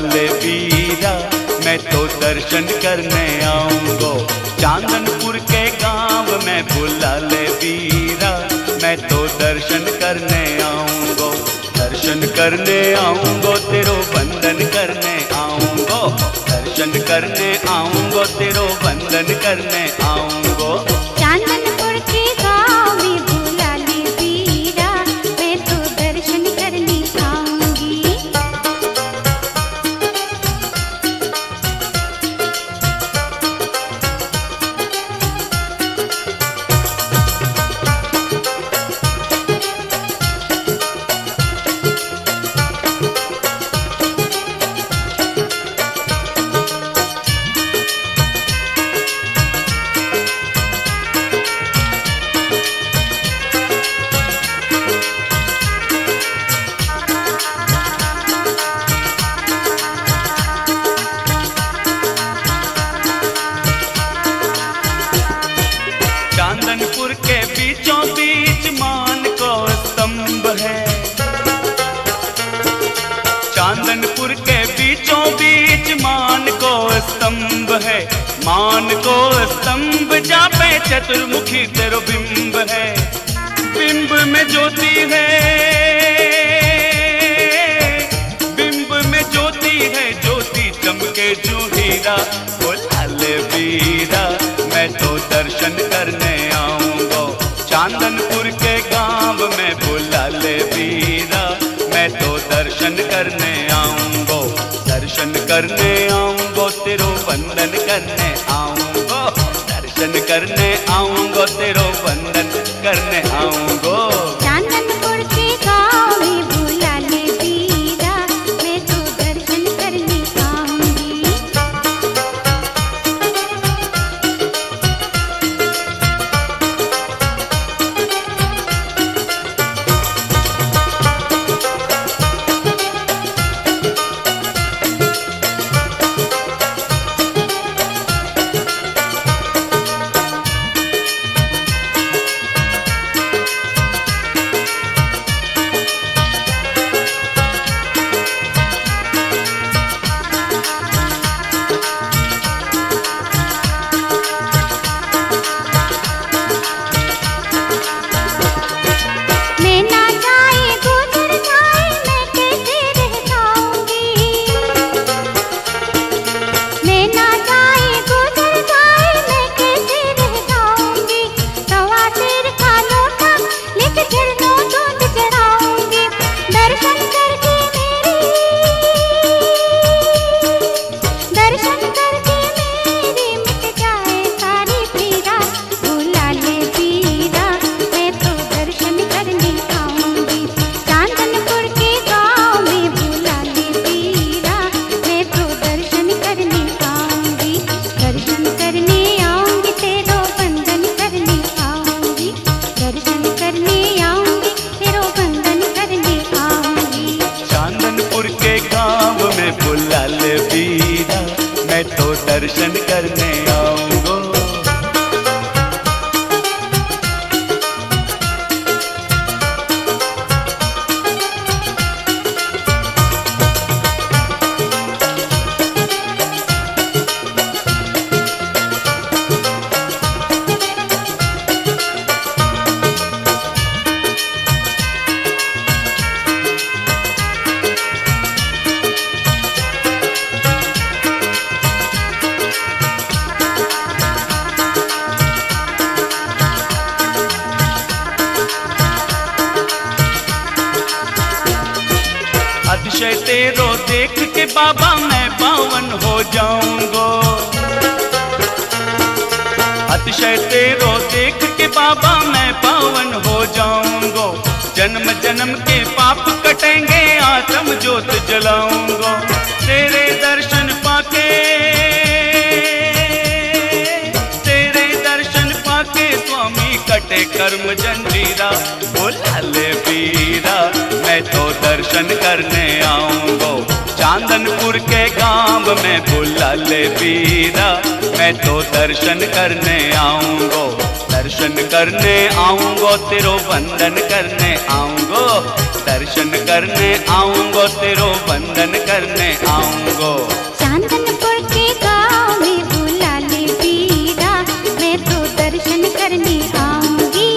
ले वीरा, मैं तो दर्शन करने आऊंगो। चांदनपुर के गांव में बुला ले वीरा, मैं तो दर्शन करने आऊंगो। दर्शन करने आऊंगो, तेरो वंदन करने आऊंगो। दर्शन करने आऊंगो, तेरो वंदन करने आऊंगो। चांदनपुर के गांव में बुला ले वीरा, मैं तो दर्शन करने आऊंगी। चांदनपुर के बीचों बीच मान को स्तंभ है। चांदनपुर के बीचों बीच मान को स्तंभ है। मान को स्तंभ जा पे चतुर्मुखी तेरो बिंब है। बिंब में ज्योति है, बिंब में ज्योति है, ज्योति चमके जो हीरा। बुला ले वीरा, मैं तो दर्शन करने आऊंगो। चांदनपुर के गांव में बुला ले वीरा, मैं तो दर्शन करने आऊंगो। दर्शन करने आऊंगो, तेरो वंदन करने आऊंगो। दर्शन करने आऊंगो, तेरो वंदन करने आऊंगो। चांदनपुर के गांव में बुला ले वीरा, मैं तो दर्शन करने आऊंगी। बुला ले वीरा, मैं तो दर्शन करने आऊंगो। अतिशय तेरो देख के बाबा मैं पावन हो जाऊंगो। अतिशय तेरो देख के बाबा मैं पावन हो जाऊंगो। जन्म जन्म के पाप कटेंगे, आत्म ज्योत जलाऊंगो। तेरे दर्शन पाके, तेरे दर्शन पाके स्वामी कटे कर्म जंजीरा। बुला ले वीरा, मैं तो दर्शन करने आऊंगो। चांदनपुर के गांव में बुला ले वीरा, मैं तो दर्शन करने आऊंगो। दर्शन करने आऊंगो, तेरो वंदन करने आऊंगो। दर्शन करने आऊंगो, तेरो बंदन करने आऊंगो। चांदनपुर के गाँव में बुला ले वीरा, मैं तो दर्शन करने आऊंगी।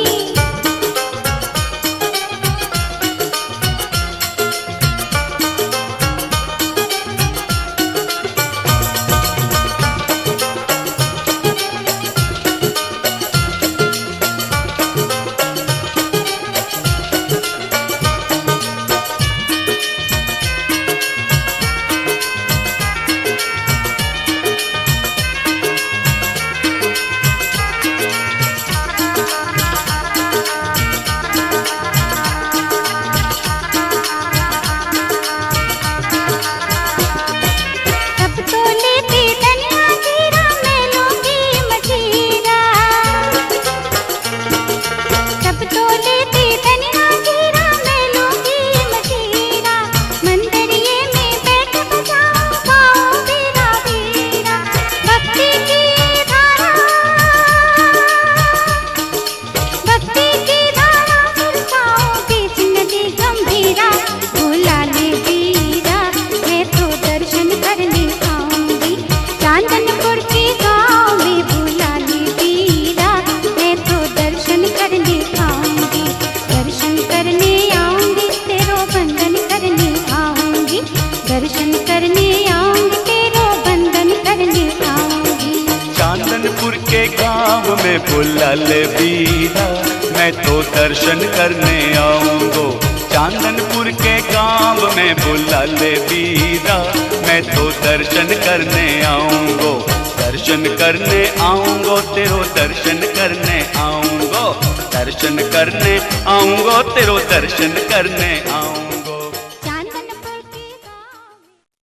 चांदनपुर के गाँव में बुला ले वीरा, मैं तो दर्शन करने आऊंगी। दर्शन करने आऊंगी, तेरो बंदन करने आऊंगी। दर्शन करने आऊंगी, तेरो बंदन करने आऊंगी। चांदनपुर के गाँव में बुला ले वीरा, मैं तो दर्शन करने आऊंगो। चांदनपुर के गाँव में बुला ले वीरा, मैं तो दर्शन करने आऊंगो। दर्शन करने आऊंगो, तेरो दर्शन करने आऊंगो। दर्शन करने आऊंगो, तेरो दर्शन करने आऊंगो।